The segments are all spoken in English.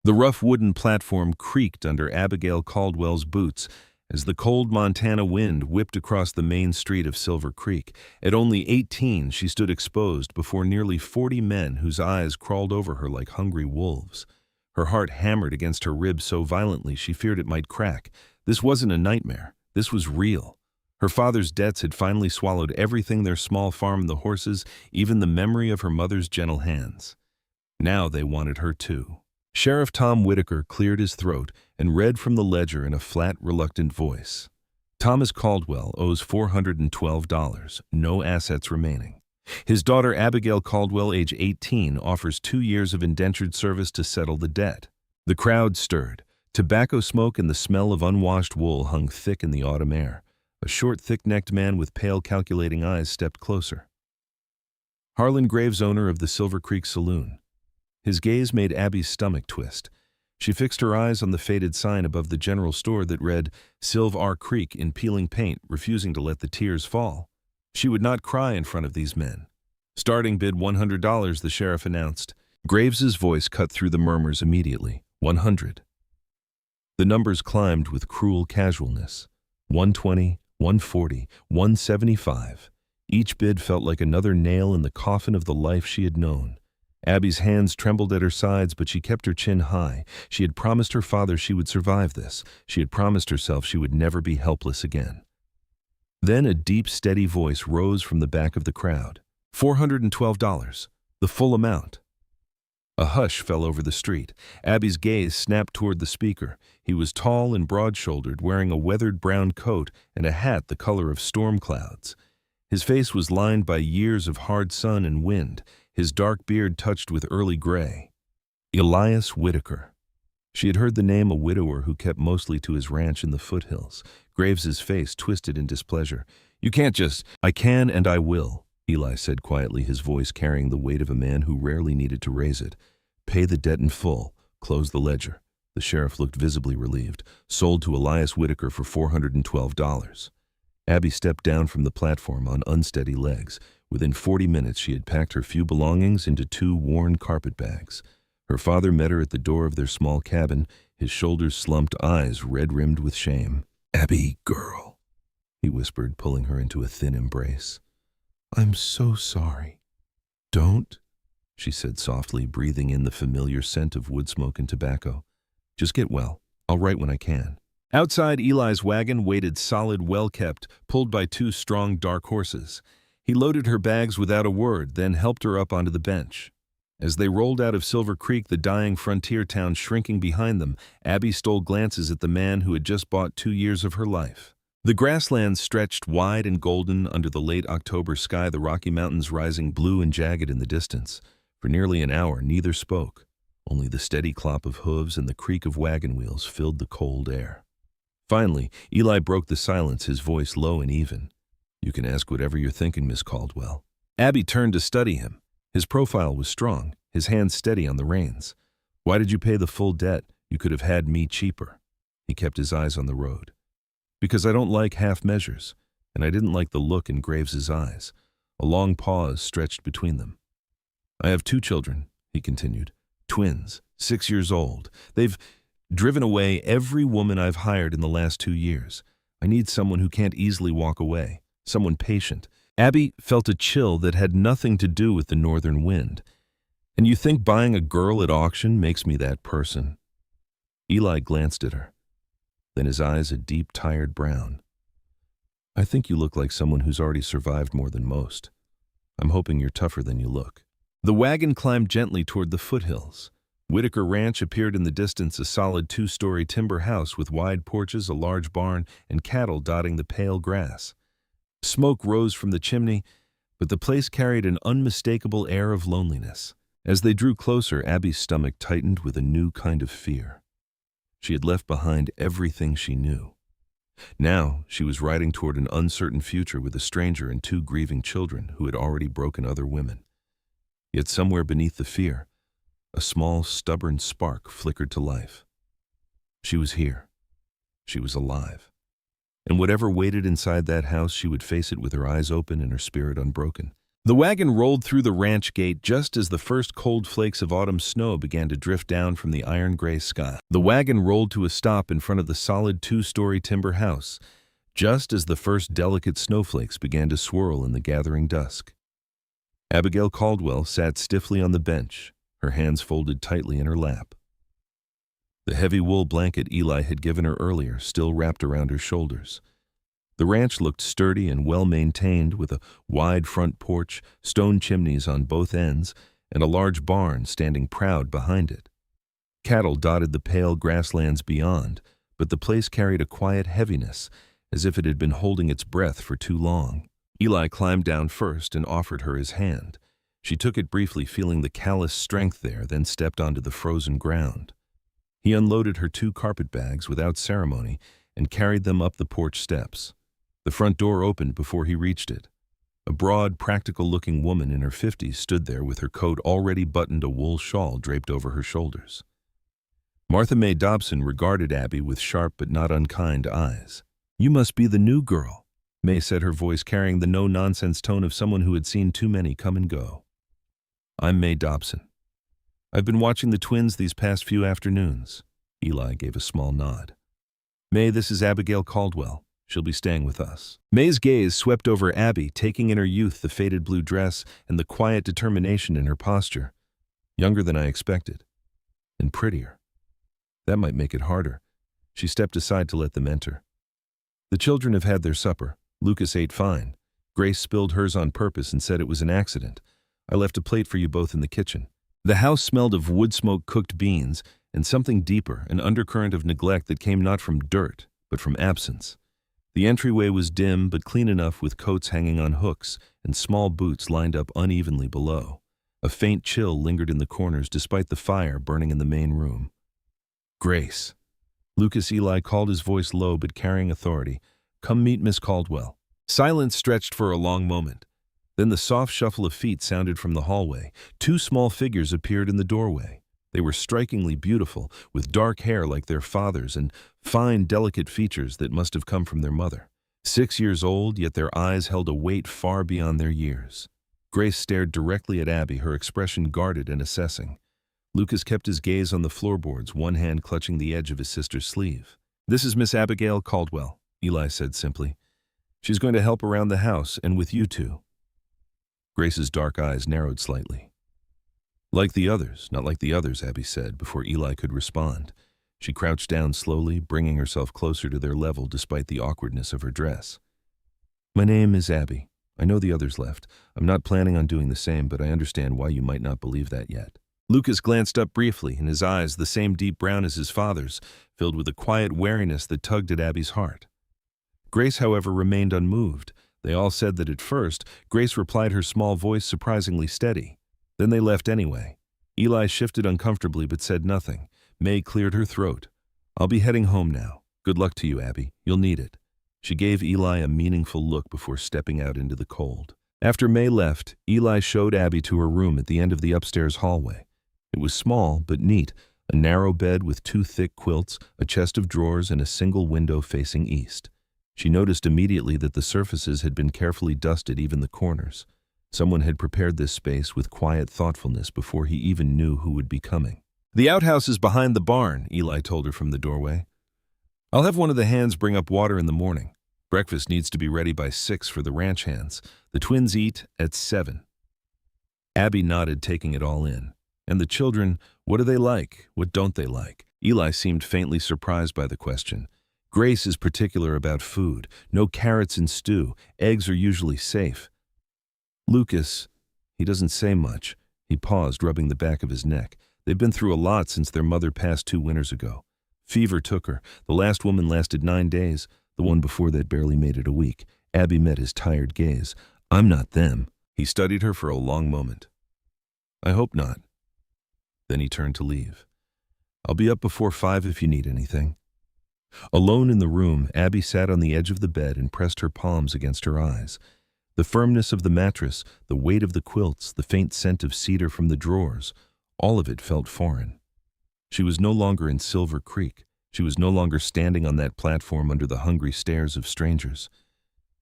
The rough wooden platform creaked under Abigail Caldwell's boots as the cold Montana wind whipped across the main street of Silver Creek. At only 18, she stood exposed before nearly 40 men whose eyes crawled over her like hungry wolves. Her heart hammered against her ribs so violently she feared it might crack. This wasn't a nightmare. This was real. Her father's debts had finally swallowed everything: their small farm, the horses, even the memory of her mother's gentle hands. Now they wanted her too. Sheriff Tom Whitaker cleared his throat and read from the ledger in a flat, reluctant voice. Thomas Caldwell owes $412, no assets remaining. His daughter Abigail Caldwell, age 18, offers 2 years of indentured service to settle the debt. The crowd stirred. Tobacco smoke and the smell of unwashed wool hung thick in the autumn air. A short, thick-necked man with pale, calculating eyes stepped closer. Harlan Graves, owner of the Silver Creek Saloon. His gaze made Abby's stomach twist. She fixed her eyes on the faded sign above the general store that read Silv R. Creek in peeling paint, refusing to let the tears fall. She would not cry in front of these men. Starting bid $100, the sheriff announced. Graves's voice cut through the murmurs immediately. 100. The numbers climbed with cruel casualness. 120, 140, 175. Each bid felt like another nail in the coffin of the life she had known. Abby's hands trembled at her sides, but she kept her chin high. She had promised her father she would survive this. She had promised herself she would never be helpless again. Then a deep, steady voice rose from the back of the crowd. $412, the full amount. A hush fell over the street. Abby's gaze snapped toward the speaker. He was tall and broad-shouldered, wearing a weathered brown coat and a hat the color of storm clouds. His face was lined by years of hard sun and wind, his dark beard touched with early gray. Elias Whitaker. She had heard the name, a widower who kept mostly to his ranch in the foothills. Graves's face twisted in displeasure. You can't just— I can and I will, Eli said quietly, his voice carrying the weight of a man who rarely needed to raise it. Pay the debt in full. Close the ledger. The sheriff looked visibly relieved. Sold to Elias Whitaker for $412. Abby stepped down from the platform on unsteady legs. Within 40 minutes, she had packed her few belongings into 2 worn carpet bags. Her father met her at the door of their small cabin, his shoulders slumped, eyes red-rimmed with shame. Abby, girl, he whispered, pulling her into a thin embrace. I'm so sorry. Don't, she said softly, breathing in the familiar scent of wood smoke and tobacco. Just get well. I'll write when I can. Outside, Eli's wagon waited solid, well-kept, pulled by 2 strong, dark horses. He loaded her bags without a word, then helped her up onto the bench. As they rolled out of Silver Creek, the dying frontier town shrinking behind them, Abby stole glances at the man who had just bought 2 years of her life. The grasslands stretched wide and golden under the late October sky, the Rocky Mountains rising blue and jagged in the distance. For nearly an hour, neither spoke. Only the steady clop of hooves and the creak of wagon wheels filled the cold air. Finally, Eli broke the silence, his voice low and even. You can ask whatever you're thinking, Miss Caldwell. Abby turned to study him. His profile was strong, his hands steady on the reins. Why did you pay the full debt? You could have had me cheaper. He kept his eyes on the road. Because I don't like half measures, and I didn't like the look in Graves's eyes. A long pause stretched between them. I have 2 children, he continued. Twins, 6 years old. They've driven away every woman I've hired in the last 2 years. I need someone who can't easily walk away, someone patient. Abby felt a chill that had nothing to do with the northern wind. And you think buying a girl at auction makes me that person? Eli glanced at her. Then his eyes a deep, tired brown. I think you look like someone who's already survived more than most. I'm hoping you're tougher than you look. The wagon climbed gently toward the foothills. Whitaker Ranch appeared in the distance, a solid 2-story timber house with wide porches, a large barn, and cattle dotting the pale grass. Smoke rose from the chimney, but the place carried an unmistakable air of loneliness. As they drew closer, Abby's stomach tightened with a new kind of fear. She had left behind everything she knew. Now she was riding toward an uncertain future with a stranger and 2 grieving children who had already broken other women. Yet somewhere beneath the fear, a small, stubborn spark flickered to life. She was here. She was alive. And whatever waited inside that house, she would face it with her eyes open and her spirit unbroken. The wagon rolled through the ranch gate just as the first cold flakes of autumn snow began to drift down from the iron-gray sky. The wagon rolled to a stop in front of the solid two-story timber house, just as the first delicate snowflakes began to swirl in the gathering dusk. Abigail Caldwell sat stiffly on the bench, her hands folded tightly in her lap. The heavy wool blanket Eli had given her earlier still wrapped around her shoulders. The ranch looked sturdy and well-maintained, with a wide front porch, stone chimneys on both ends, and a large barn standing proud behind it. Cattle dotted the pale grasslands beyond, but the place carried a quiet heaviness, as if it had been holding its breath for too long. Eli climbed down first and offered her his hand. She took it briefly, feeling the callous strength there, then stepped onto the frozen ground. He unloaded her 2 carpet bags without ceremony and carried them up the porch steps. The front door opened before he reached it. A broad, practical-looking woman in her 50s stood there with her coat already buttoned, a wool shawl draped over her shoulders. Martha May Dobson regarded Abby with sharp but not unkind eyes. "You must be the new girl," May said, her voice carrying the no-nonsense tone of someone who had seen too many come and go. "I'm May Dobson. I've been watching the twins these past few afternoons." Eli gave a small nod. "May, this is Abigail Caldwell. She'll be staying with us." May's gaze swept over Abby, taking in her youth, the faded blue dress, and the quiet determination in her posture. Younger than I expected. And prettier. That might make it harder. She stepped aside to let them enter. "The children have had their supper. Lucas ate fine. Grace spilled hers on purpose and said it was an accident. I left a plate for you both in the kitchen." The house smelled of wood smoke, cooked beans, and something deeper, an undercurrent of neglect that came not from dirt, but from absence. The entryway was dim but clean enough, with coats hanging on hooks and small boots lined up unevenly below. A faint chill lingered in the corners despite the fire burning in the main room. "Grace." Lucas Eli called, his voice low but carrying authority. "Come meet Miss Caldwell." Silence stretched for a long moment. Then the soft shuffle of feet sounded from the hallway. 2 small figures appeared in the doorway. They were strikingly beautiful, with dark hair like their father's and fine, delicate features that must have come from their mother. 6 years old, yet their eyes held a weight far beyond their years. Grace stared directly at Abby, her expression guarded and assessing. Lucas kept his gaze on the floorboards, one hand clutching the edge of his sister's sleeve. "This is Miss Abigail Caldwell," Eli said simply. "She's going to help around the house and with you two." Grace's dark eyes narrowed slightly. "Like the others, not like the others," Abby said, before Eli could respond. She crouched down slowly, bringing herself closer to their level despite the awkwardness of her dress. "My name is Abby. I know the others left. I'm not planning on doing the same, but I understand why you might not believe that yet." Lucas glanced up briefly, and his eyes, the same deep brown as his father's, filled with a quiet wariness that tugged at Abby's heart. Grace, however, remained unmoved. They all said that at first. Grace replied, her small voice surprisingly steady. Then they left anyway. Eli shifted uncomfortably but said nothing. May cleared her throat. "I'll be heading home now. Good luck to you, Abby. You'll need it." She gave Eli a meaningful look before stepping out into the cold. After May left, Eli showed Abby to her room at the end of the upstairs hallway. It was small but neat, a narrow bed with 2 thick quilts, a chest of drawers, and a single window facing east. She noticed immediately that the surfaces had been carefully dusted, even the corners. Someone had prepared this space with quiet thoughtfulness before he even knew who would be coming. "The outhouse is behind the barn," Eli told her from the doorway. "I'll have one of the hands bring up water in the morning. Breakfast needs to be ready by 6 for the ranch hands. The twins eat at 7. Abby nodded, taking it all in. "And the children, what do they like? What don't they like?" Eli seemed faintly surprised by the question. "Grace is particular about food. No carrots in stew. Eggs are usually safe. Lucas, he doesn't say much." He paused, rubbing the back of his neck. "They've been through a lot since their mother passed 2 winters ago. Fever took her. The last woman lasted 9 days. The one before that barely made it a week." Abby met his tired gaze. "I'm not them." He studied her for a long moment. "I hope not." Then he turned to leave. "I'll be up before 5 if you need anything." Alone in the room, Abby sat on the edge of the bed and pressed her palms against her eyes. The firmness of the mattress, the weight of the quilts, the faint scent of cedar from the drawers, all of it felt foreign. She was no longer in Silver Creek. She was no longer standing on that platform under the hungry stares of strangers.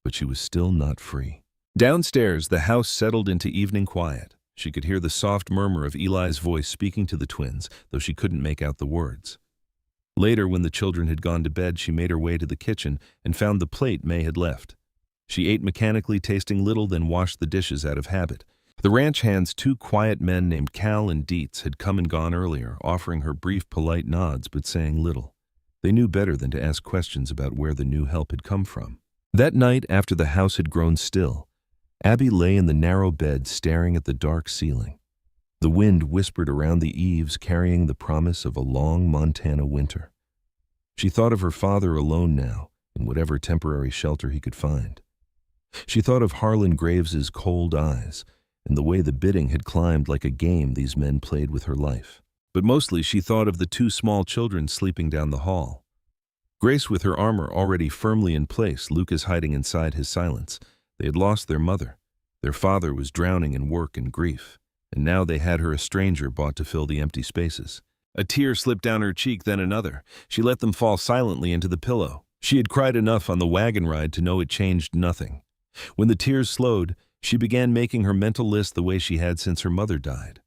But she was still not free. Downstairs, the house settled into evening quiet. She could hear the soft murmur of Eli's voice speaking to the twins, though she couldn't make out the words. Later, when the children had gone to bed, she made her way to the kitchen and found the plate May had left. She ate mechanically, tasting little, then washed the dishes out of habit. The ranch hands, two quiet men named Cal and Dietz, had come and gone earlier, offering her brief, polite nods but saying little. They knew better than to ask questions about where the new help had come from. That night, after the house had grown still, Abby lay in the narrow bed staring at the dark ceiling. The wind whispered around the eaves, carrying the promise of a long Montana winter. She thought of her father alone now, in whatever temporary shelter he could find. She thought of Harlan Graves's cold eyes, and the way the bidding had climbed like a game these men played with her life. But mostly she thought of the two small children sleeping down the hall. Grace with her armor already firmly in place, Lucas hiding inside his silence. They had lost their mother. Their father was drowning in work and grief, and now they had her a stranger bought to fill the empty spaces. A tear slipped down her cheek, then another. She let them fall silently into the pillow. She had cried enough on the wagon ride to know it changed nothing. When the tears slowed, she began making her mental list the way she had since her mother died.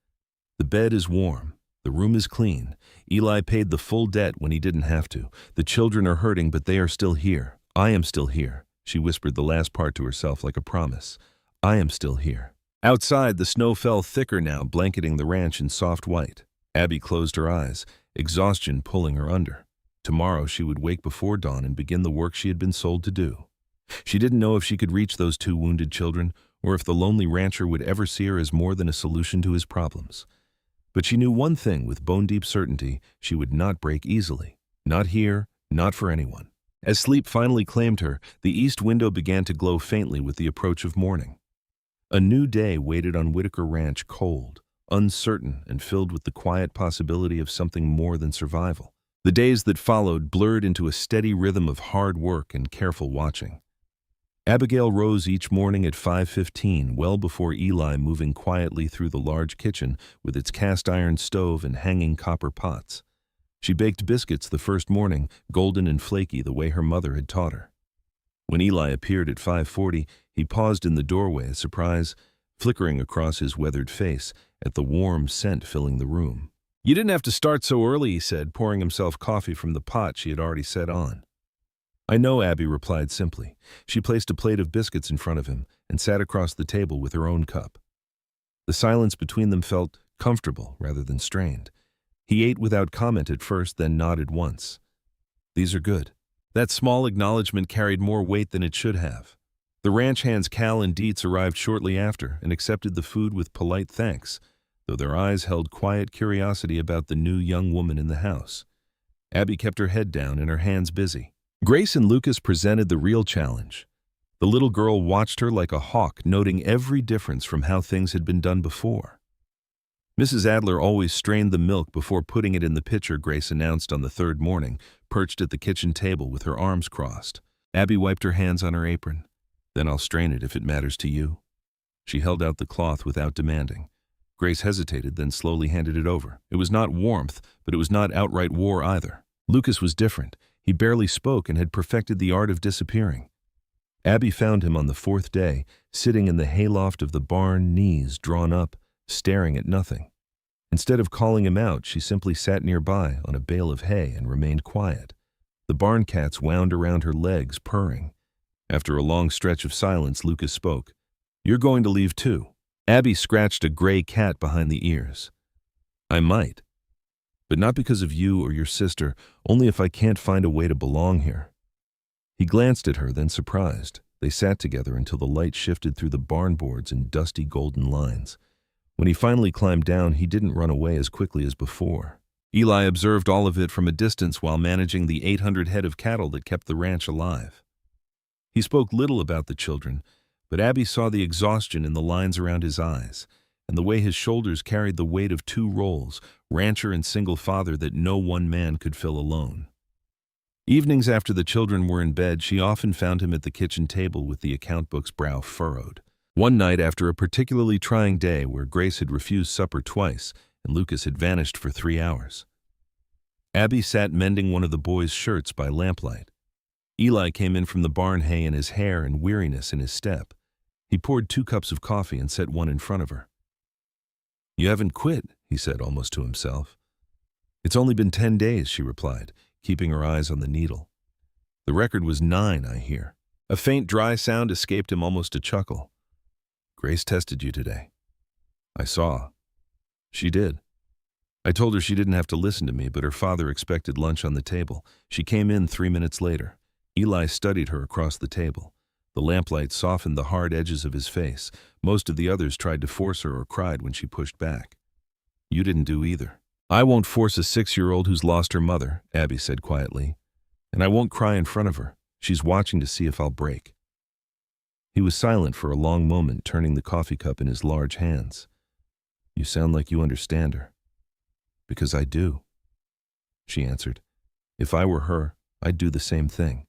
The bed is warm. The room is clean. Eli paid the full debt when he didn't have to. The children are hurting, but they are still here. I am still here. She whispered the last part to herself like a promise. I am still here. Outside, the snow fell thicker now, blanketing the ranch in soft white. Abby closed her eyes, exhaustion pulling her under. Tomorrow she would wake before dawn and begin the work she had been sold to do. She didn't know if she could reach those two wounded children, or if the lonely rancher would ever see her as more than a solution to his problems. But she knew one thing with bone-deep certainty: she would not break easily. Not here, not for anyone. As sleep finally claimed her, the east window began to glow faintly with the approach of morning. A new day waited on Whitaker Ranch, cold, uncertain, and filled with the quiet possibility of something more than survival. The days that followed blurred into a steady rhythm of hard work and careful watching. Abigail rose each morning at 5:15, well before Eli, moving quietly through the large kitchen with its cast-iron stove and hanging copper pots. She baked biscuits the first morning, golden and flaky the way her mother had taught her. When Eli appeared at 5:40, he paused in the doorway, surprise flickering across his weathered face at the warm scent filling the room. "You didn't have to start so early," he said, pouring himself coffee from the pot she had already set on. "I know," Abby replied simply. She placed a plate of biscuits in front of him and sat across the table with her own cup. The silence between them felt comfortable rather than strained. He ate without comment at first, then nodded once. "These are good." That small acknowledgement carried more weight than it should have. The ranch hands Cal and Dietz arrived shortly after and accepted the food with polite thanks, though their eyes held quiet curiosity about the new young woman in the house. Abby kept her head down and her hands busy. Grace and Lucas presented the real challenge. The little girl watched her like a hawk, noting every difference from how things had been done before. Mrs. Adler always strained the milk before putting it in the pitcher, Grace announced on the third morning, perched at the kitchen table with her arms crossed. Abby wiped her hands on her apron. "Then I'll strain it if it matters to you." She held out the cloth without demanding. Grace hesitated, then slowly handed it over. It was not warmth, but it was not outright war either. Lucas was different. He barely spoke and had perfected the art of disappearing. Abby found him on the fourth day, sitting in the hayloft of the barn, knees drawn up, staring at nothing. Instead of calling him out, she simply sat nearby on a bale of hay and remained quiet. The barn cats wound around her legs, purring. After a long stretch of silence, Lucas spoke. "You're going to leave too." Abby scratched a gray cat behind the ears. "I might. But not because of you or your sister, only if I can't find a way to belong here." He glanced at her, then surprised. They sat together until the light shifted through the barn boards in dusty golden lines. When he finally climbed down, he didn't run away as quickly as before. Eli observed all of it from a distance while managing the 800 head of cattle that kept the ranch alive. He spoke little about the children, but Abby saw the exhaustion in the lines around his eyes, and the way his shoulders carried the weight of two roles, rancher and single father, that no one man could fill alone. Evenings after the children were in bed, she often found him at the kitchen table with the account book's brow furrowed. One night, after a particularly trying day where Grace had refused supper twice and Lucas had vanished for 3 hours, Abby sat mending one of the boys' shirts by lamplight. Eli came in from the barn, hay in his hair and weariness in his step. He poured 2 cups of coffee and set one in front of her. "You haven't quit," he said almost to himself. "It's only been 10 days, she replied, keeping her eyes on the needle. "The record was 9, I hear." A faint, dry sound escaped him, almost a chuckle. "Grace tested you today." "I saw." "She did. I told her she didn't have to listen to me, but her father expected lunch on the table. She came in 3 minutes later." Eli studied her across the table. The lamplight softened the hard edges of his face. Most of the others tried to force her or cried when she pushed back. "You didn't do either." "I won't force a 6-year-old who's lost her mother," Abby said quietly. "And I won't cry in front of her. She's watching to see if I'll break." He was silent for a long moment, turning the coffee cup in his large hands. "You sound like you understand her." "Because I do," she answered. "If I were her, I'd do the same thing."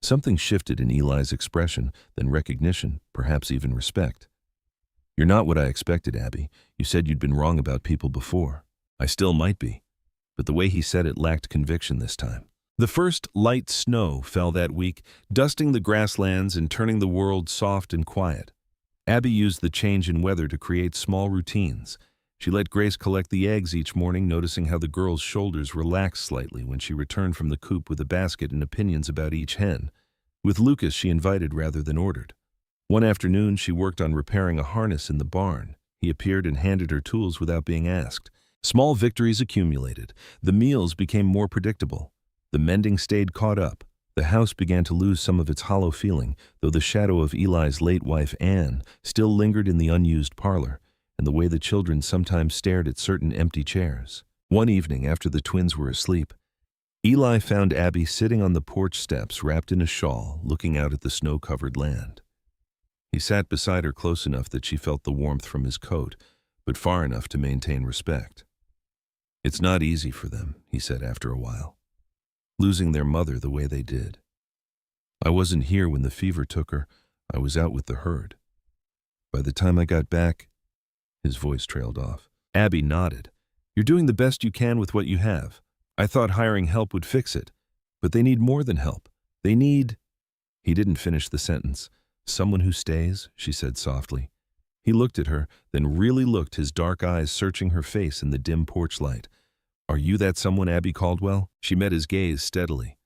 Something shifted in Eli's expression, then recognition, perhaps even respect. "You're not what I expected, Abby. You said you'd been wrong about people before. I still might be." But the way he said it lacked conviction this time. The first light snow fell that week, dusting the grasslands and turning the world soft and quiet. Abby used the change in weather to create small routines. She let Grace collect the eggs each morning, noticing how the girl's shoulders relaxed slightly when she returned from the coop with a basket and opinions about each hen. With Lucas, she invited rather than ordered. One afternoon, she worked on repairing a harness in the barn. He appeared and handed her tools without being asked. Small victories accumulated. The meals became more predictable. The mending stayed caught up. The house began to lose some of its hollow feeling, though the shadow of Eli's late wife, Anne, still lingered in the unused parlor, and the way the children sometimes stared at certain empty chairs. One evening, after the twins were asleep, Eli found Abby sitting on the porch steps, wrapped in a shawl, looking out at the snow-covered land. He sat beside her close enough that she felt the warmth from his coat, but far enough to maintain respect. "It's not easy for them," he said after a while, "losing their mother the way they did. I wasn't here when the fever took her. I was out with the herd. By the time I got back—" His voice trailed off. Abby nodded. "You're doing the best you can with what you have. I thought hiring help would fix it. But they need more than help. They need—" He didn't finish the sentence. "Someone who stays," she said softly. He looked at her, then really looked, his dark eyes searching her face in the dim porch light. "Are you that someone, Abby Caldwell?" She met his gaze steadily.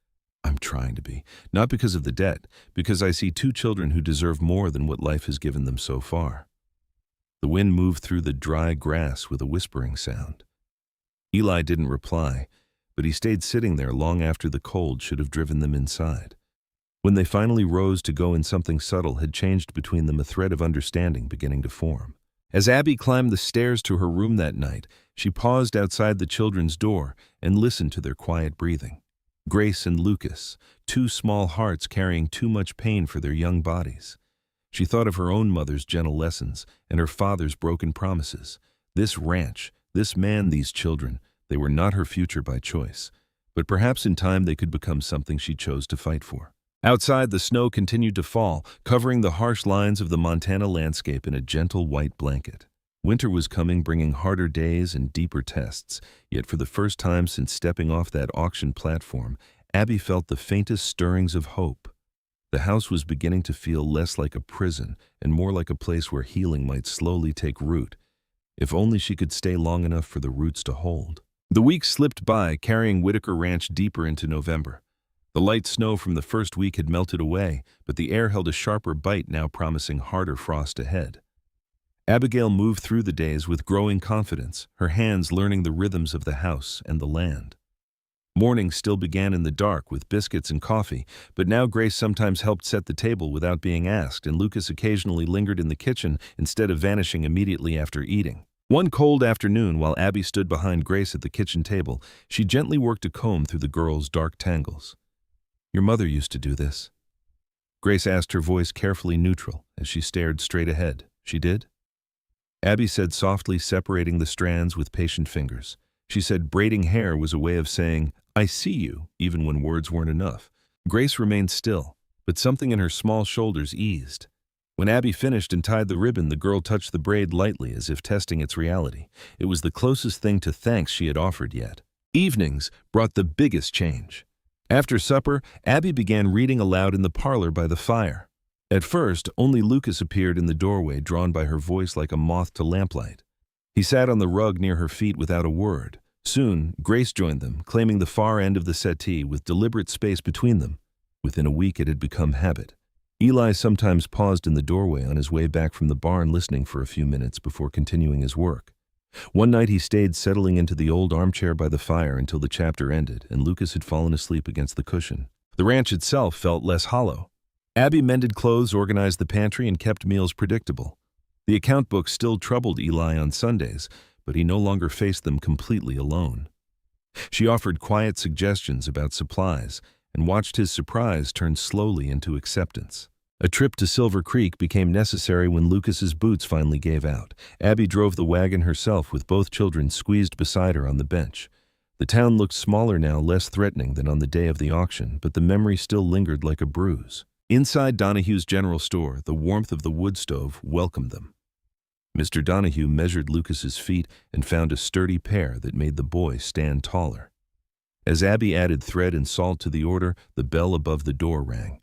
"I'm trying to be. Not because of the debt, because I see 2 children who deserve more than what life has given them so far." The wind moved through the dry grass with a whispering sound. Eli didn't reply, but he stayed sitting there long after the cold should have driven them inside. When they finally rose to go in, something subtle had changed between them, a thread of understanding beginning to form. As Abby climbed the stairs to her room that night, she paused outside the children's door and listened to their quiet breathing. Grace and Lucas, 2 small hearts carrying too much pain for their young bodies. She thought of her own mother's gentle lessons and her father's broken promises. This ranch, this man, these children, they were not her future by choice. But perhaps in time they could become something she chose to fight for. Outside, the snow continued to fall, covering the harsh lines of the Montana landscape in a gentle white blanket. Winter was coming, bringing harder days and deeper tests, yet for the first time since stepping off that auction platform, Abby felt the faintest stirrings of hope. The house was beginning to feel less like a prison and more like a place where healing might slowly take root, if only she could stay long enough for the roots to hold. The weeks slipped by, carrying Whitaker Ranch deeper into November. The light snow from the first week had melted away, but the air held a sharper bite, now promising harder frost ahead. Abigail moved through the days with growing confidence, her hands learning the rhythms of the house and the land. Mornings still began in the dark with biscuits and coffee, but now Grace sometimes helped set the table without being asked, and Lucas occasionally lingered in the kitchen instead of vanishing immediately after eating. One cold afternoon, while Abby stood behind Grace at the kitchen table, she gently worked a comb through the girl's dark tangles. "Your mother used to do this?" Grace asked, her voice carefully neutral, as she stared straight ahead. "She did?" Abby said softly, separating the strands with patient fingers. She said braiding hair was a way of saying, "I see you," even when words weren't enough. Grace remained still, but something in her small shoulders eased. When Abby finished and tied the ribbon, the girl touched the braid lightly, as if testing its reality. It was the closest thing to thanks she had offered yet. Evenings brought the biggest change. After supper, Abby began reading aloud in the parlor by the fire. At first, only Lucas appeared in the doorway, drawn by her voice like a moth to lamplight. He sat on the rug near her feet without a word. Soon, Grace joined them, claiming the far end of the settee with deliberate space between them. Within a week, it had become habit. Eli sometimes paused in the doorway on his way back from the barn, listening for a few minutes before continuing his work. One night he stayed, settling into the old armchair by the fire until the chapter ended and Lucas had fallen asleep against the cushion. The ranch itself felt less hollow. Abby mended clothes, organized the pantry, and kept meals predictable. The account book still troubled Eli on Sundays, but he no longer faced them completely alone. She offered quiet suggestions about supplies and watched his surprise turn slowly into acceptance. A trip to Silver Creek became necessary when Lucas's boots finally gave out. Abby drove the wagon herself with both children squeezed beside her on the bench. The town looked smaller now, less threatening than on the day of the auction, but the memory still lingered like a bruise. Inside Donahue's general store, the warmth of the wood stove welcomed them. Mr. Donahue measured Lucas's feet and found a sturdy pair that made the boy stand taller. As Abby added thread and salt to the order, the bell above the door rang.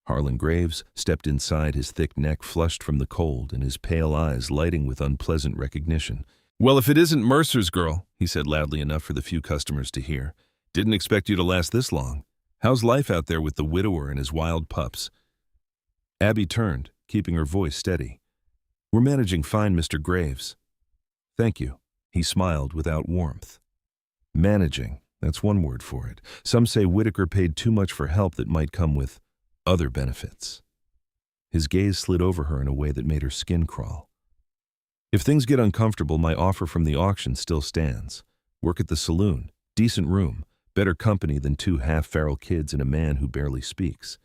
Harlan Graves stepped inside, his thick neck flushed from the cold and his pale eyes lighting with unpleasant recognition. "Well, if it isn't Mercer's girl," he said loudly enough for the few customers to hear. "Didn't expect you to last this long. How's life out there with the widower and his wild pups?" Abby turned, keeping her voice steady. "We're managing fine, Mr. Graves." "Thank you." He smiled without warmth. "Managing, that's one word for it. Some say Whitaker paid too much for help that might come with other benefits." His gaze slid over her in a way that made her skin crawl. "If things get uncomfortable, my offer from the auction still stands. Work at the saloon, decent room, better company than two half-feral kids and a man who barely speaks."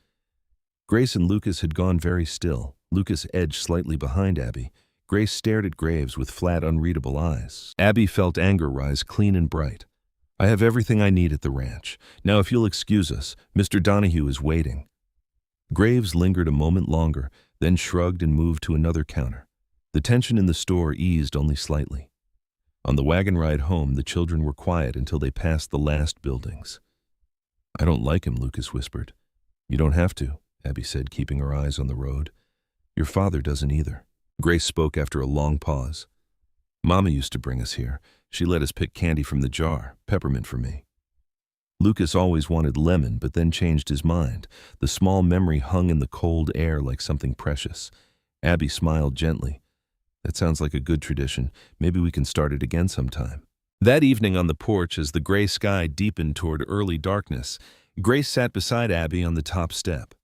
Grace and Lucas had gone very still. Lucas edged slightly behind Abby. Grace stared at Graves with flat, unreadable eyes. Abby felt anger rise clean and bright. "I have everything I need at the ranch. Now, if you'll excuse us, Mr. Donahue is waiting." Graves lingered a moment longer, then shrugged and moved to another counter. The tension in the store eased only slightly. On the wagon ride home, the children were quiet until they passed the last buildings. "I don't like him," Lucas whispered. "You don't have to," Abby said, keeping her eyes on the road. "Your father doesn't either." Grace spoke after a long pause. "Mama used to bring us here. She let us pick candy from the jar, peppermint for me." Lucas always wanted lemon, but then changed his mind. The small memory hung in the cold air like something precious. Abby smiled gently. "That sounds like a good tradition. Maybe we can start it again sometime." That evening on the porch, as the gray sky deepened toward early darkness, Grace sat beside Abby on the top step.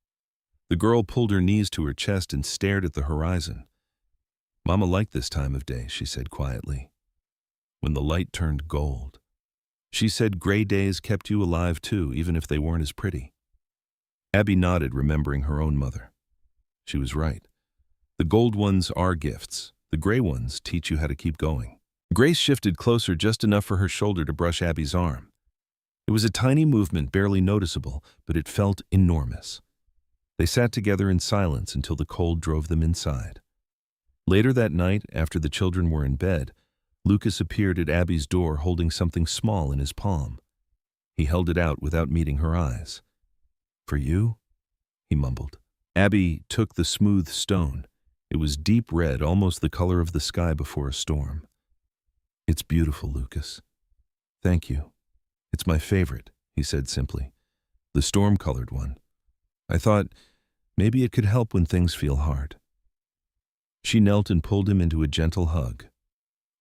The girl pulled her knees to her chest and stared at the horizon. "Mama liked this time of day," she said quietly, "when the light turned gold. She said gray days kept you alive too, even if they weren't as pretty." Abby nodded, remembering her own mother. She was right. The gold ones are gifts. The gray ones teach you how to keep going. Grace shifted closer just enough for her shoulder to brush Abby's arm. It was a tiny movement, barely noticeable, but it felt enormous. They sat together in silence until the cold drove them inside. Later that night, after the children were in bed, Lucas appeared at Abby's door holding something small in his palm. He held it out without meeting her eyes. "For you?" he mumbled. Abby took the smooth stone. It was deep red, almost the color of the sky before a storm. "It's beautiful, Lucas." "Thank you. It's my favorite," he said simply. "The storm-colored one. I thought maybe it could help when things feel hard." She knelt and pulled him into a gentle hug.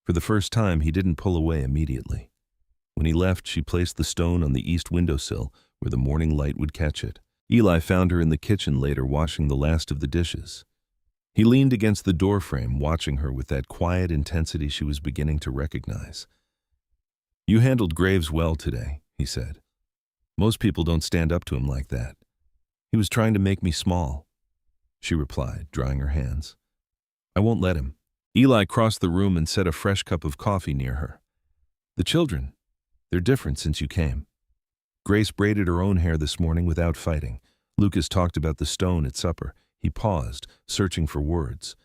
For the first time, he didn't pull away immediately. When he left, she placed the stone on the east windowsill where the morning light would catch it. Eli found her in the kitchen later, washing the last of the dishes. He leaned against the doorframe, watching her with that quiet intensity she was beginning to recognize. "You handled Graves well today," he said. "Most people don't stand up to him like that. He was trying to make me small," she replied, drying her hands. "I won't let him." Eli crossed the room and set a fresh cup of coffee near her. "The children, they're different since you came." Grace braided her own hair this morning without fighting. Lucas talked about the stone at supper. He paused, searching for words.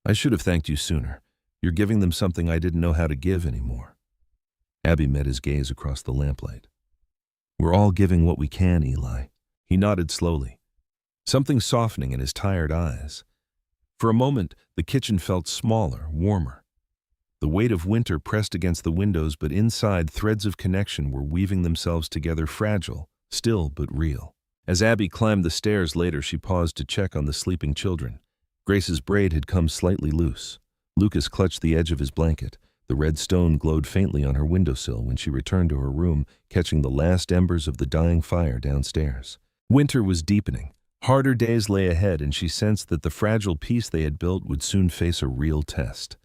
"I should have thanked you sooner. You're giving them something I didn't know how to give anymore." Abby met his gaze across the lamplight. "We're all giving what we can, Eli." He nodded slowly. something softening in his tired eyes. For a moment, the kitchen felt smaller, warmer. The weight of winter pressed against the windows, but inside, threads of connection were weaving themselves together, fragile, still but real. As Abby climbed the stairs later, she paused to check on the sleeping children. Grace's braid had come slightly loose. Lucas clutched the edge of his blanket. The red stone glowed faintly on her windowsill when she returned to her room, catching the last embers of the dying fire downstairs. Winter was deepening. Harder days lay ahead, and she sensed that the fragile peace they had built would soon face a real test.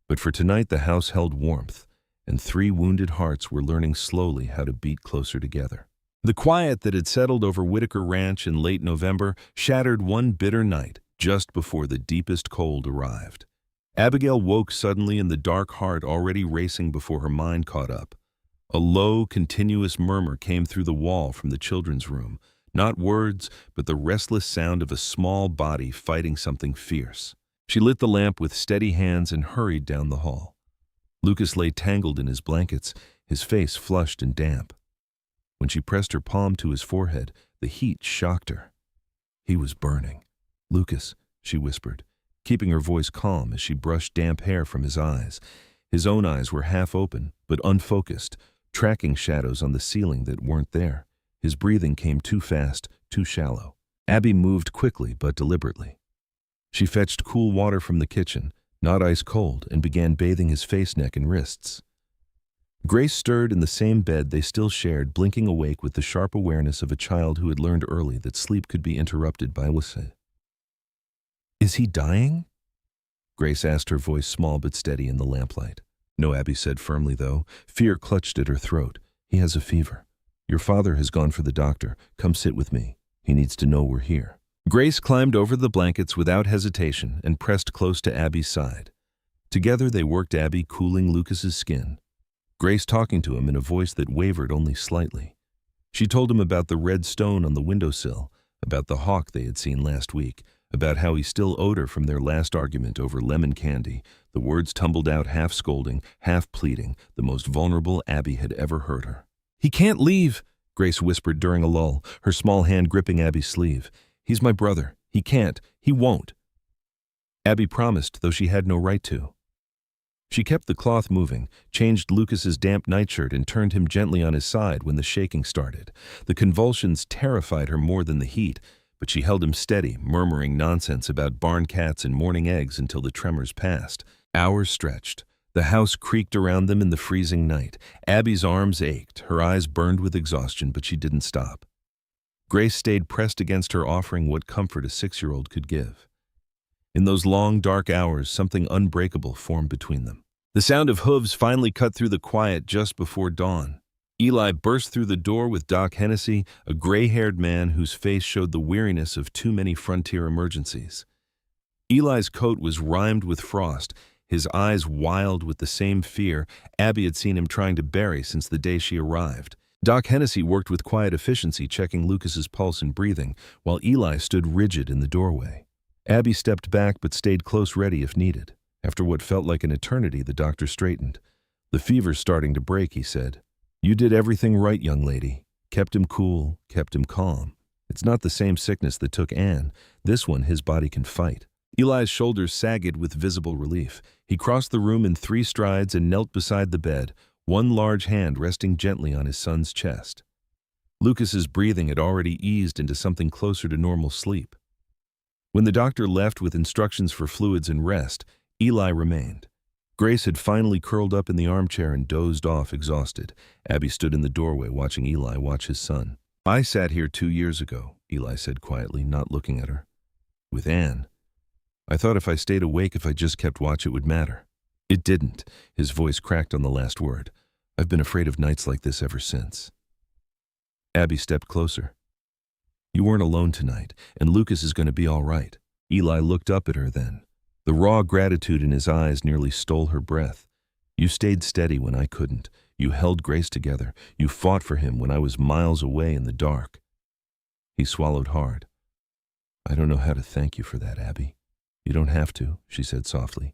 But for tonight, the house held warmth, and 3 wounded hearts were learning slowly how to beat closer together. The quiet that had settled over Whitaker Ranch in late November shattered one bitter night, just before the deepest cold arrived. Abigail woke suddenly in the dark, heart already racing before her mind caught up. A low, continuous murmur came through the wall from the children's room. Not words, but the restless sound of a small body fighting something fierce. She lit the lamp with steady hands and hurried down the hall. Lucas lay tangled in his blankets, his face flushed and damp. When she pressed her palm to his forehead, the heat shocked her. He was burning. "Lucas," she whispered, keeping her voice calm as she brushed damp hair from his eyes. His own eyes were half open, but unfocused, tracking shadows on the ceiling that weren't there. His breathing came too fast, too shallow. Abby moved quickly but deliberately. She fetched cool water from the kitchen, not ice cold, and began bathing his face, neck, and wrists. Grace stirred in the same bed they still shared, blinking awake with the sharp awareness of a child who had learned early that sleep could be interrupted by whistle. "Is he dying?" Grace asked, her voice small but steady in the lamplight. "No," Abby said firmly, though. Fear clutched at her throat. "He has a fever. Your father has gone for the doctor. Come sit with me. He needs to know we're here." Grace climbed over the blankets without hesitation and pressed close to Abby's side. Together they worked Abby, cooling Lucas's skin. Grace talking to him in a voice that wavered only slightly. She told him about the red stone on the windowsill, about the hawk they had seen last week, about how he still owed her from their last argument over lemon candy. The words tumbled out, half scolding, half pleading, the most vulnerable Abby had ever heard her. "He can't leave," Grace whispered during a lull, her small hand gripping Abby's sleeve. "He's my brother. He can't. He won't." Abby promised, though she had no right to. She kept the cloth moving, changed Lucas's damp nightshirt, and turned him gently on his side when the shaking started. The convulsions terrified her more than the heat, but she held him steady, murmuring nonsense about barn cats and morning eggs until the tremors passed. Hours stretched. The house creaked around them in the freezing night. Abby's arms ached, her eyes burned with exhaustion, but she didn't stop. Grace stayed pressed against her, offering what comfort a 6-year-old could give. In those long, dark hours, something unbreakable formed between them. The sound of hooves finally cut through the quiet just before dawn. Eli burst through the door with Doc Hennessy, a gray-haired man whose face showed the weariness of too many frontier emergencies. Eli's coat was rimed with frost, his eyes wild with the same fear Abby had seen him trying to bury since the day she arrived. Doc Hennessy worked with quiet efficiency, checking Lucas's pulse and breathing, while Eli stood rigid in the doorway. Abby stepped back but stayed close, ready if needed. After what felt like an eternity, the doctor straightened. "The fever's starting to break," he said. "You did everything right, young lady. Kept him cool, kept him calm. It's not the same sickness that took Anne. This one his body can fight." Eli's shoulders sagged with visible relief. He crossed the room in 3 strides and knelt beside the bed, one large hand resting gently on his son's chest. Lucas's breathing had already eased into something closer to normal sleep. When the doctor left with instructions for fluids and rest, Eli remained. Grace had finally curled up in the armchair and dozed off, exhausted. Abby stood in the doorway watching Eli watch his son. "I sat here 2 years ago," Eli said quietly, not looking at her. "With Anne. I thought if I stayed awake, if I just kept watch, it would matter. It didn't." His voice cracked on the last word. "I've been afraid of nights like this ever since." Abby stepped closer. "You weren't alone tonight, and Lucas is going to be all right." Eli looked up at her then. The raw gratitude in his eyes nearly stole her breath. "You stayed steady when I couldn't. You held Grace together. You fought for him when I was miles away in the dark." He swallowed hard. "I don't know how to thank you for that, Abby." "You don't have to," she said softly.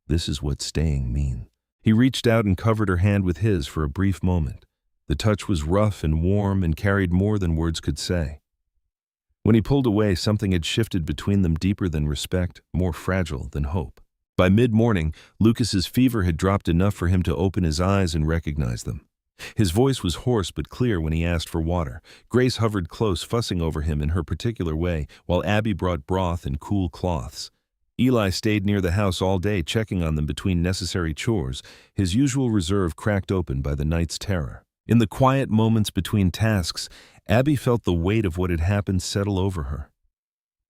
"This is what staying means." He reached out and covered her hand with his for a brief moment. The touch was rough and warm and carried more than words could say. When he pulled away, something had shifted between them deeper than respect, more fragile than hope. By mid-morning, Lucas's fever had dropped enough for him to open his eyes and recognize them. His voice was hoarse but clear when he asked for water. Grace hovered close, fussing over him in her particular way, while Abby brought broth and cool cloths. Eli stayed near the house all day, checking on them between necessary chores, his usual reserve cracked open by the night's terror. In the quiet moments between tasks, Abby felt the weight of what had happened settle over her.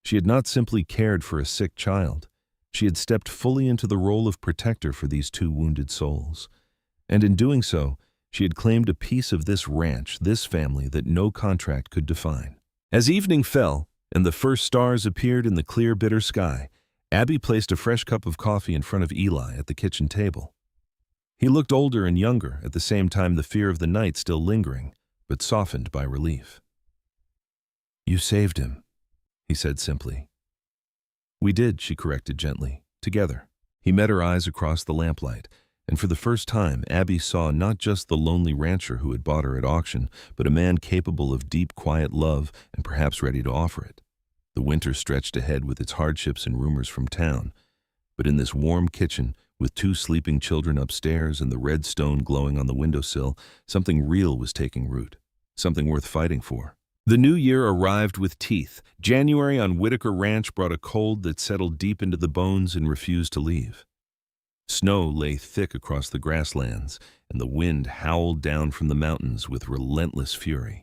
She had not simply cared for a sick child. She had stepped fully into the role of protector for these two wounded souls. And in doing so, she had claimed a piece of this ranch, this family that no contract could define. As evening fell, and the first stars appeared in the clear, bitter sky, Abby placed a fresh cup of coffee in front of Eli at the kitchen table. He looked older and younger, at the same time the fear of the night still lingering, but softened by relief. "You saved him," he said simply. "We did," she corrected gently, "together." He met her eyes across the lamplight, and for the first time Abby saw not just the lonely rancher who had bought her at auction, but a man capable of deep, quiet love and perhaps ready to offer it. The winter stretched ahead with its hardships and rumors from town, but in this warm kitchen, with two sleeping children upstairs and the red stone glowing on the windowsill, something real was taking root, something worth fighting for. The new year arrived with teeth. January on Whitaker Ranch brought a cold that settled deep into the bones and refused to leave. Snow lay thick across the grasslands, and the wind howled down from the mountains with relentless fury.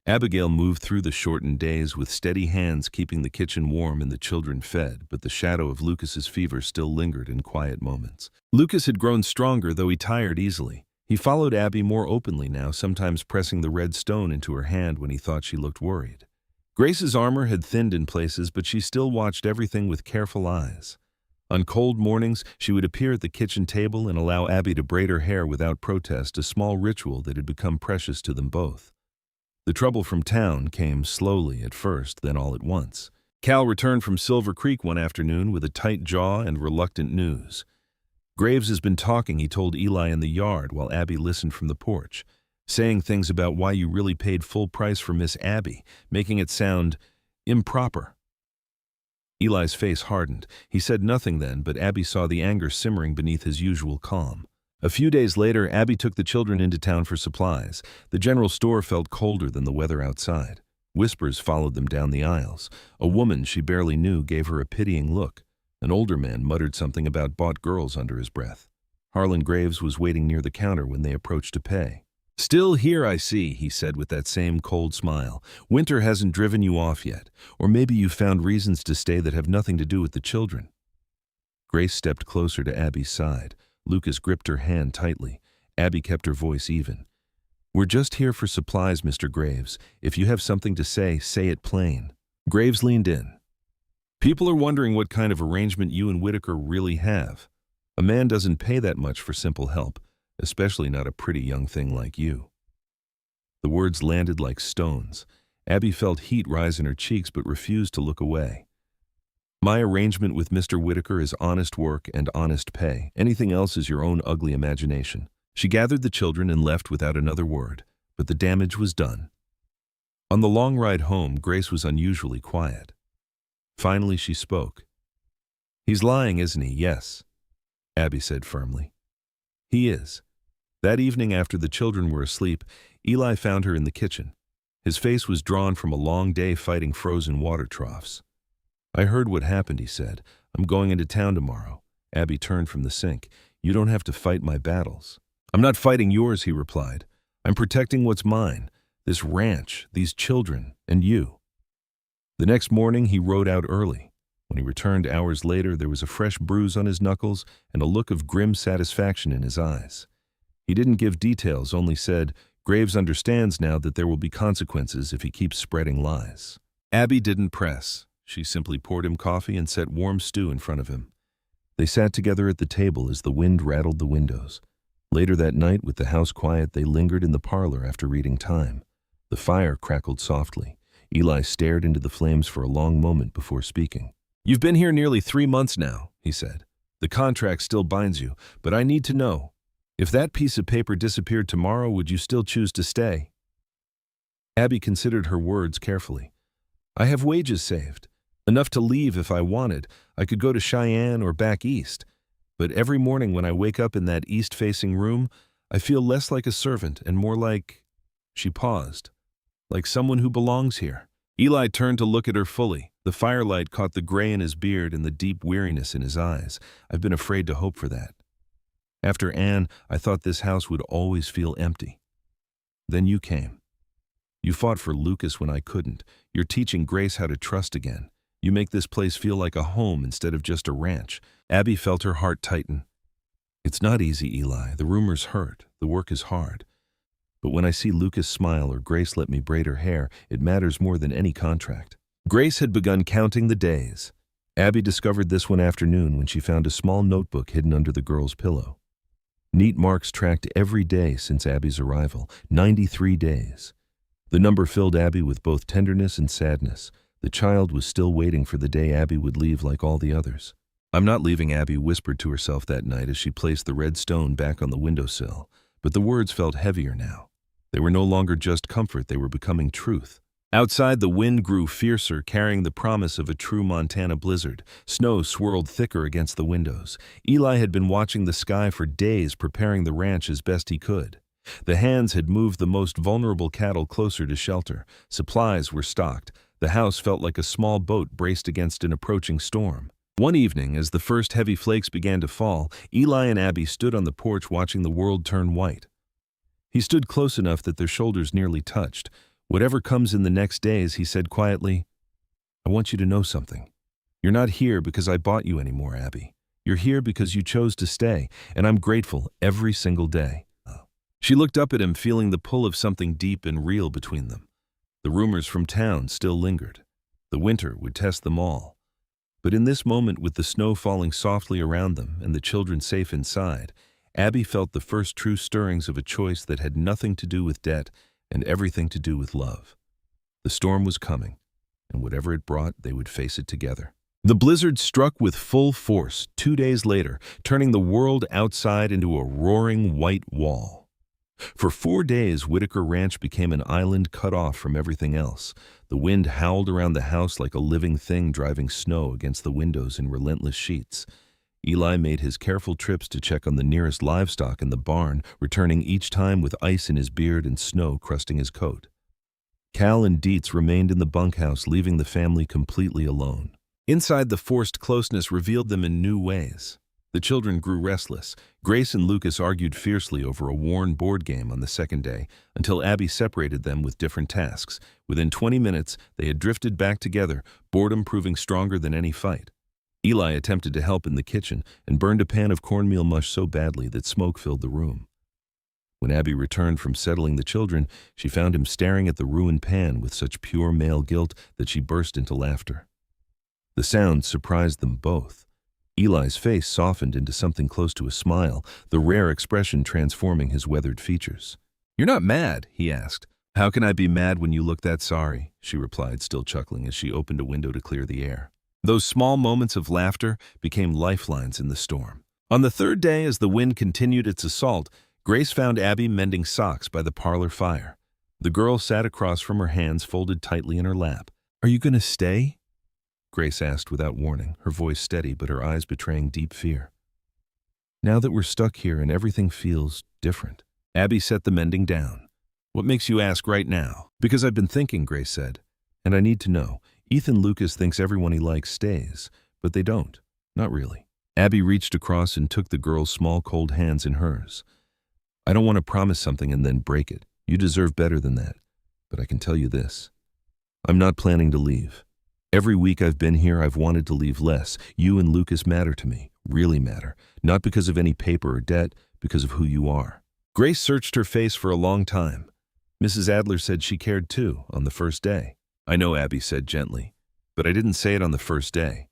Abigail moved through the shortened days with steady hands, keeping the kitchen warm and the children fed, but the shadow of Lucas's fever still lingered in quiet moments. Lucas had grown stronger, though he tired easily. He followed Abby more openly now, sometimes pressing the red stone into her hand when he thought she looked worried. Grace's armor had thinned in places, but she still watched everything with careful eyes. On cold mornings, she would appear at the kitchen table and allow Abby to braid her hair without protest, a small ritual that had become precious to them both. The trouble from town came slowly at first, then all at once. Cal returned from Silver Creek one afternoon with a tight jaw and reluctant news. "Graves has been talking," he told Eli in the yard while Abby listened from the porch, "saying things about why you really paid full price for Miss Abby, making it sound improper." Eli's face hardened. He said nothing then, but Abby saw the anger simmering beneath his usual calm. A few days later, Abby took the children into town for supplies. The general store felt colder than the weather outside. Whispers followed them down the aisles. A woman she barely knew gave her a pitying look. An older man muttered something about bought girls under his breath. Harlan Graves was waiting near the counter when they approached to pay. "Still here, I see," he said with that same cold smile. "Winter hasn't driven you off yet. Or maybe you found reasons to stay that have nothing to do with the children." Grace stepped closer to Abby's side. Lucas gripped her hand tightly. Abby kept her voice even. "We're just here for supplies, Mr. Graves. If you have something to say it plain." Graves leaned in. "People are wondering what kind of arrangement you and Whitaker really have. A man doesn't pay that much for simple help, especially not a pretty young thing like you." The words landed like stones. Abby felt heat rise in her cheeks but refused to look away. "My arrangement with Mr. Whitaker is honest work and honest pay. Anything else is your own ugly imagination." She gathered the children and left without another word, but the damage was done. On the long ride home, Grace was unusually quiet. Finally, she spoke. "He's lying, isn't he?" "Yes," Abby said firmly. "He is." That evening, after the children were asleep, Eli found her in the kitchen. His face was drawn from a long day fighting frozen water troughs. "I heard what happened," he said. "I'm going into town tomorrow." Abby turned from the sink. "You don't have to fight my battles." "I'm not fighting yours," he replied. "I'm protecting what's mine. This ranch, these children, and you." The next morning, he rode out early. When he returned hours later, there was a fresh bruise on his knuckles and a look of grim satisfaction in his eyes. He didn't give details, only said, "Graves understands now that there will be consequences if he keeps spreading lies." Abby didn't press. She simply poured him coffee and set warm stew in front of him. They sat together at the table as the wind rattled the windows. Later that night, with the house quiet, they lingered in the parlor after reading Time. The fire crackled softly. Eli stared into the flames for a long moment before speaking. "You've been here nearly 3 months now," he said. "The contract still binds you, but I need to know. If that piece of paper disappeared tomorrow, would you still choose to stay?" Abby considered her words carefully. I have wages saved, enough to leave if I wanted. I could go to Cheyenne or back east. But every morning when I wake up in that east-facing room, I feel less like a servant and more like—" She paused. "Like someone who belongs here." Eli turned to look at her fully. The firelight caught the gray in his beard and the deep weariness in his eyes. "I've been afraid to hope for that. After Anne, I thought this house would always feel empty. Then you came. You fought for Lucas when I couldn't. You're teaching Grace how to trust again. You make this place feel like a home instead of just a ranch." Abby felt her heart tighten. "It's not easy, Eli. The rumors hurt. The work is hard. But when I see Lucas smile or Grace let me braid her hair, it matters more than any contract." Grace had begun counting the days. Abby discovered this one afternoon when she found a small notebook hidden under the girl's pillow. Neat marks tracked every day since Abby's arrival, 93 days. The number filled Abby with both tenderness and sadness. The child was still waiting for the day Abby would leave like all the others. "I'm not leaving," Abby whispered to herself that night as she placed the red stone back on the windowsill. But the words felt heavier now. They were no longer just comfort, they were becoming truth. Outside, the wind grew fiercer, carrying the promise of a true Montana blizzard. Snow swirled thicker against the windows. Eli had been watching the sky for days, preparing the ranch as best he could. The hands had moved the most vulnerable cattle closer to shelter. Supplies were stocked. The house felt like a small boat braced against an approaching storm. One evening, as the first heavy flakes began to fall, Eli and Abby stood on the porch watching the world turn white. He stood close enough that their shoulders nearly touched. "Whatever comes in the next days," he said quietly, "I want you to know something. You're not here because I bought you anymore, Abby. You're here because you chose to stay, and I'm grateful every single day." She looked up at him, feeling the pull of something deep and real between them. The rumors from town still lingered. The winter would test them all. But in this moment, with the snow falling softly around them and the children safe inside, Abby felt the first true stirrings of a choice that had nothing to do with debt and everything to do with love. The storm was coming, and whatever it brought, they would face it together. The blizzard struck with full force 2 days later, turning the world outside into a roaring white wall. For 4 days, Whitaker Ranch became an island cut off from everything else. The wind howled around the house like a living thing, driving snow against the windows in relentless sheets. Eli made his careful trips to check on the nearest livestock in the barn, returning each time with ice in his beard and snow crusting his coat. Cal and Dietz remained in the bunkhouse, leaving the family completely alone. Inside, the forced closeness revealed them in new ways. The children grew restless. Grace and Lucas argued fiercely over a worn board game on the second day, until Abby separated them with different tasks. Within 20 minutes, they had drifted back together, boredom proving stronger than any fight. Eli attempted to help in the kitchen and burned a pan of cornmeal mush so badly that smoke filled the room. When Abby returned from settling the children, she found him staring at the ruined pan with such pure male guilt that she burst into laughter. The sound surprised them both. Eli's face softened into something close to a smile, the rare expression transforming his weathered features. "You're not mad?" he asked. "How can I be mad when you look that sorry?" she replied, still chuckling as she opened a window to clear the air. Those small moments of laughter became lifelines in the storm. On the third day, as the wind continued its assault, Grace found Abby mending socks by the parlor fire. The girl sat across from her, hands folded tightly in her lap. "Are you going to stay?" Grace asked without warning, her voice steady but her eyes betraying deep fear. "Now that we're stuck here and everything feels different." Abby set the mending down. "What makes you ask right now?" "Because I've been thinking," Grace said, "and I need to know. Ethan Lucas thinks everyone he likes stays, but they don't. Not really." Abby reached across and took the girl's small, cold hands in hers. "I don't want to promise something and then break it. You deserve better than that. But I can tell you this. I'm not planning to leave. Every week I've been here, I've wanted to leave less. You and Lucas matter to me, really matter. Not because of any paper or debt, because of who you are." Grace searched her face for a long time. "Mrs. Adler said she cared too, on the first day." "I know," Abby said gently, "but I didn't say it on the first day.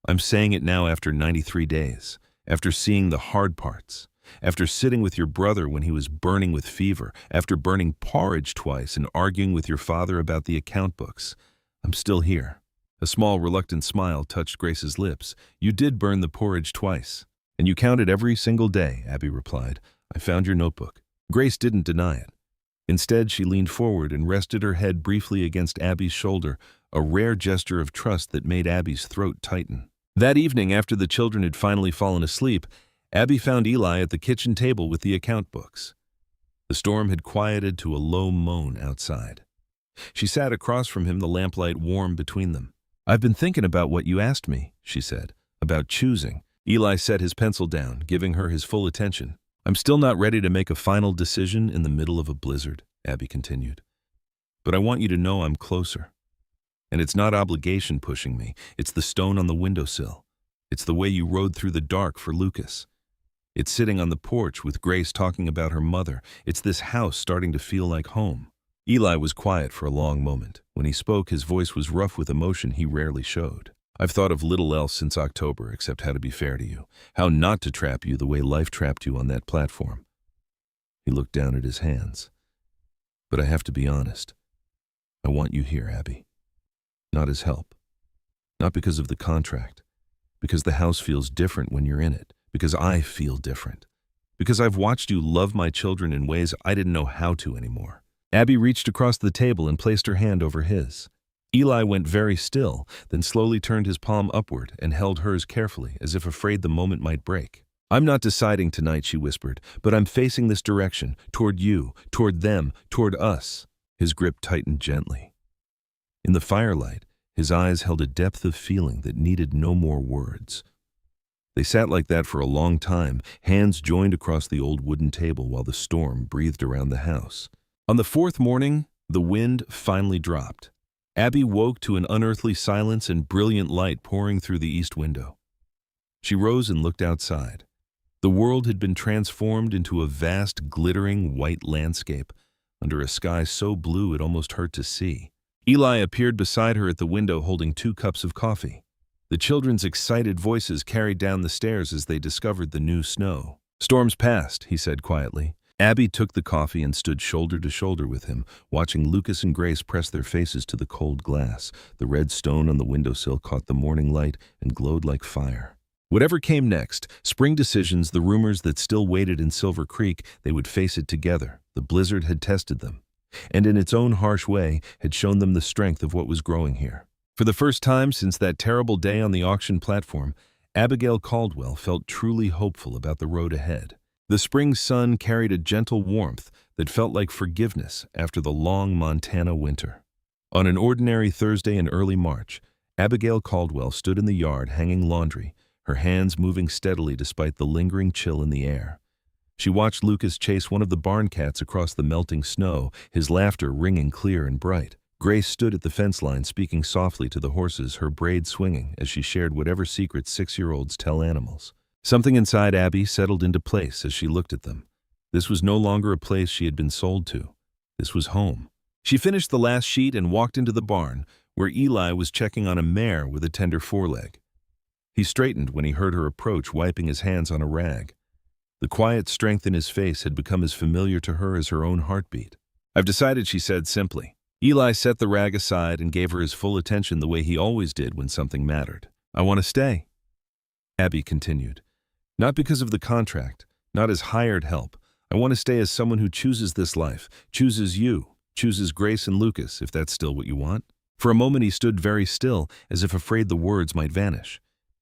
I'm saying it now after 93 days, after seeing the hard parts, after sitting with your brother when he was burning with fever, after burning porridge twice and arguing with your father about the account books. I'm still here." A small, reluctant smile touched Grace's lips. "You did burn the porridge twice, and you counted every single day," Abby replied. "I found your notebook." Grace didn't deny it. Instead, she leaned forward and rested her head briefly against Abby's shoulder, a rare gesture of trust that made Abby's throat tighten. That evening, after the children had finally fallen asleep, Abby found Eli at the kitchen table with the account books. The storm had quieted to a low moan outside. She sat across from him, the lamplight warm between them. "I've been thinking about what you asked me," she said, "about choosing." Eli set his pencil down, giving her his full attention. "I'm still not ready to make a final decision in the middle of a blizzard," Abby continued. "But I want you to know I'm closer. And it's not obligation pushing me. It's the stone on the windowsill. It's the way you rode through the dark for Lucas. It's sitting on the porch with Grace talking about her mother. It's this house starting to feel like home." Eli was quiet for a long moment. When he spoke, his voice was rough with emotion he rarely showed. "I've thought of little else since October except how to be fair to you, how not to trap you the way life trapped you on that platform." He looked down at his hands. "But I have to be honest. I want you here, Abby. Not as help. Not because of the contract. Because the house feels different when you're in it. Because I feel different. Because I've watched you love my children in ways I didn't know how to anymore." Abby reached across the table and placed her hand over his. Eli went very still, then slowly turned his palm upward and held hers carefully, as if afraid the moment might break. "I'm not deciding tonight," she whispered, "but I'm facing this direction, toward you, toward them, toward us." His grip tightened gently. In the firelight, his eyes held a depth of feeling that needed no more words. They sat like that for a long time, hands joined across the old wooden table while the storm breathed around the house. On the fourth morning, the wind finally dropped. Abby woke to an unearthly silence and brilliant light pouring through the east window. She rose and looked outside. The world had been transformed into a vast, glittering white landscape under a sky so blue it almost hurt to see. Eli appeared beside her at the window holding 2 cups of coffee. The children's excited voices carried down the stairs as they discovered the new snow. "Storm's past," he said quietly. Abby took the coffee and stood shoulder to shoulder with him, watching Lucas and Grace press their faces to the cold glass. The red stone on the windowsill caught the morning light and glowed like fire. Whatever came next, spring decisions, the rumors that still waited in Silver Creek, they would face it together. The blizzard had tested them, and in its own harsh way had shown them the strength of what was growing here. For the first time since that terrible day on the auction platform, Abigail Caldwell felt truly hopeful about the road ahead. The spring sun carried a gentle warmth that felt like forgiveness after the long Montana winter. On an ordinary Thursday in early March, Abigail Caldwell stood in the yard hanging laundry, her hands moving steadily despite the lingering chill in the air. She watched Lucas chase one of the barn cats across the melting snow, his laughter ringing clear and bright. Grace stood at the fence line speaking softly to the horses, her braid swinging as she shared whatever secrets 6-year-olds tell animals. Something inside Abby settled into place as she looked at them. This was no longer a place she had been sold to. This was home. She finished the last sheet and walked into the barn, where Eli was checking on a mare with a tender foreleg. He straightened when he heard her approach, wiping his hands on a rag. The quiet strength in his face had become as familiar to her as her own heartbeat. "I've decided," she said simply. Eli set the rag aside and gave her his full attention the way he always did when something mattered. "I want to stay," Abby continued. "Not because of the contract, not as hired help. I want to stay as someone who chooses this life, chooses you, chooses Grace and Lucas, if that's still what you want." For a moment he stood very still, as if afraid the words might vanish.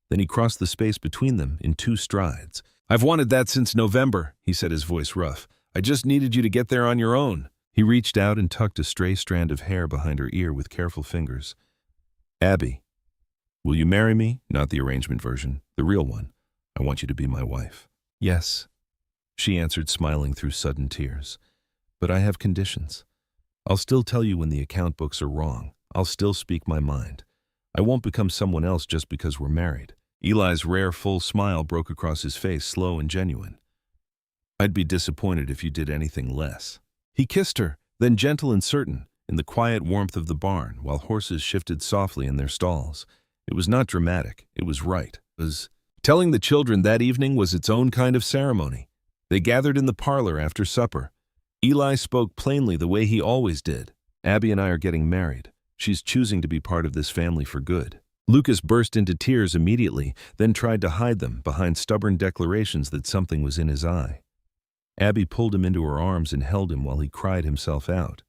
Then he crossed the space between them in 2 strides. "I've wanted that since November," he said, his voice rough. "I just needed you to get there on your own." He reached out and tucked a stray strand of hair behind her ear with careful fingers. "Abby, will you marry me? Not the arrangement version, the real one. I want you to be my wife." "Yes," she answered, smiling through sudden tears. "But I have conditions. I'll still tell you when the account books are wrong. I'll still speak my mind. I won't become someone else just because we're married." Eli's rare full smile broke across his face, slow and genuine. "I'd be disappointed if you did anything less." He kissed her, then gentle and certain, in the quiet warmth of the barn, while horses shifted softly in their stalls. It was not dramatic, it was right. Telling the children that evening was its own kind of ceremony. They gathered in the parlor after supper. Eli spoke plainly the way he always did. "Abby and I are getting married. She's choosing to be part of this family for good." Lucas burst into tears immediately, then tried to hide them behind stubborn declarations that something was in his eye. Abby pulled him into her arms and held him while he cried himself out.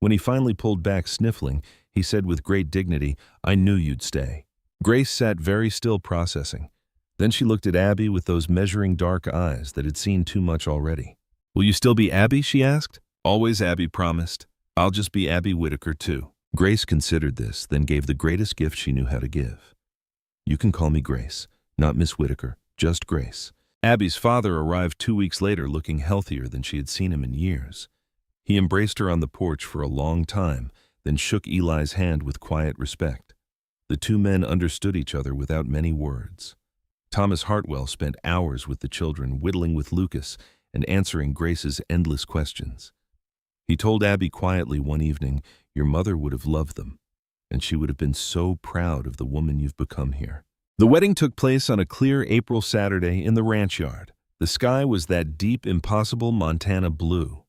When he finally pulled back sniffling, he said with great dignity, "I knew you'd stay." Grace sat very still processing. Then she looked at Abby with those measuring dark eyes that had seen too much already. "Will you still be Abby?" she asked. "Always," Abby promised. "I'll just be Abby Whitaker, too." Grace considered this, then gave the greatest gift she knew how to give. "You can call me Grace, not Miss Whitaker, just Grace." Abby's father arrived 2 weeks later looking healthier than she had seen him in years. He embraced her on the porch for a long time, then shook Eli's hand with quiet respect. The two men understood each other without many words. Thomas Hartwell spent hours with the children, whittling with Lucas and answering Grace's endless questions. He told Abby quietly one evening, "Your mother would have loved them, and she would have been so proud of the woman you've become here." The wedding took place on a clear April Saturday in the ranch yard. The sky was that deep, impossible Montana blue.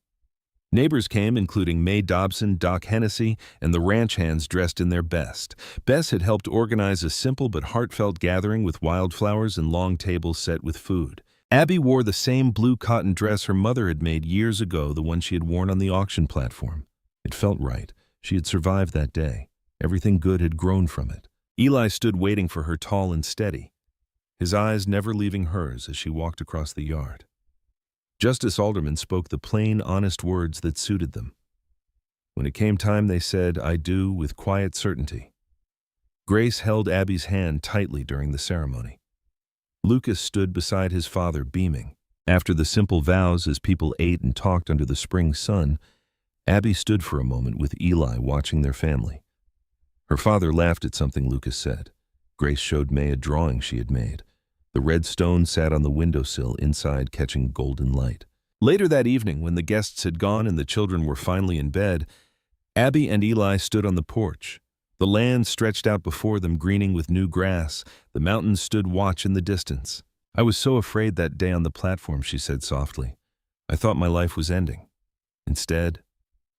Neighbors came, including May Dobson, Doc Hennessy, and the ranch hands dressed in their best. Bess had helped organize a simple but heartfelt gathering with wildflowers and long tables set with food. Abby wore the same blue cotton dress her mother had made years ago, the one she had worn on the auction platform. It felt right. She had survived that day. Everything good had grown from it. Eli stood waiting for her, tall and steady, his eyes never leaving hers as she walked across the yard. Justice Alderman spoke the plain, honest words that suited them. When it came time, they said, "I do," with quiet certainty. Grace held Abby's hand tightly during the ceremony. Lucas stood beside his father, beaming. After the simple vows, as people ate and talked under the spring sun, Abby stood for a moment with Eli watching their family. Her father laughed at something Lucas said. Grace showed May a drawing she had made. The red stone sat on the windowsill inside, catching golden light. Later that evening, when the guests had gone and the children were finally in bed, Abby and Eli stood on the porch. The land stretched out before them, greening with new grass. The mountains stood watch in the distance. "I was so afraid that day on the platform," she said softly. "I thought my life was ending. Instead,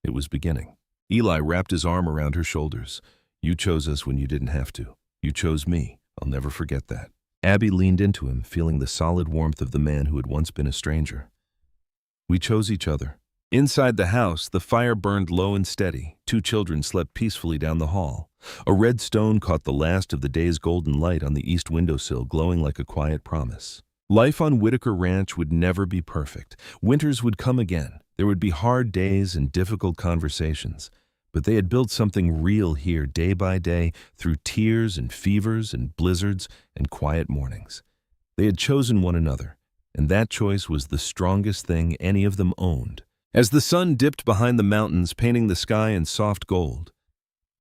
it was beginning." Eli wrapped his arm around her shoulders. "You chose us when you didn't have to. You chose me. I'll never forget that." Abby leaned into him, feeling the solid warmth of the man who had once been a stranger. "We chose each other." Inside the house, the fire burned low and steady. Two children slept peacefully down the hall. A red stone caught the last of the day's golden light on the east windowsill, glowing like a quiet promise. Life on Whitaker Ranch would never be perfect. Winters would come again. There would be hard days and difficult conversations. But they had built something real here, day by day, through tears and fevers and blizzards and quiet mornings. They had chosen one another, and that choice was the strongest thing any of them owned. As the sun dipped behind the mountains, painting the sky in soft gold,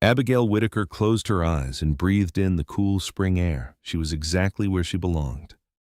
Abigail Whitaker closed her eyes and breathed in the cool spring air. She was exactly where she belonged.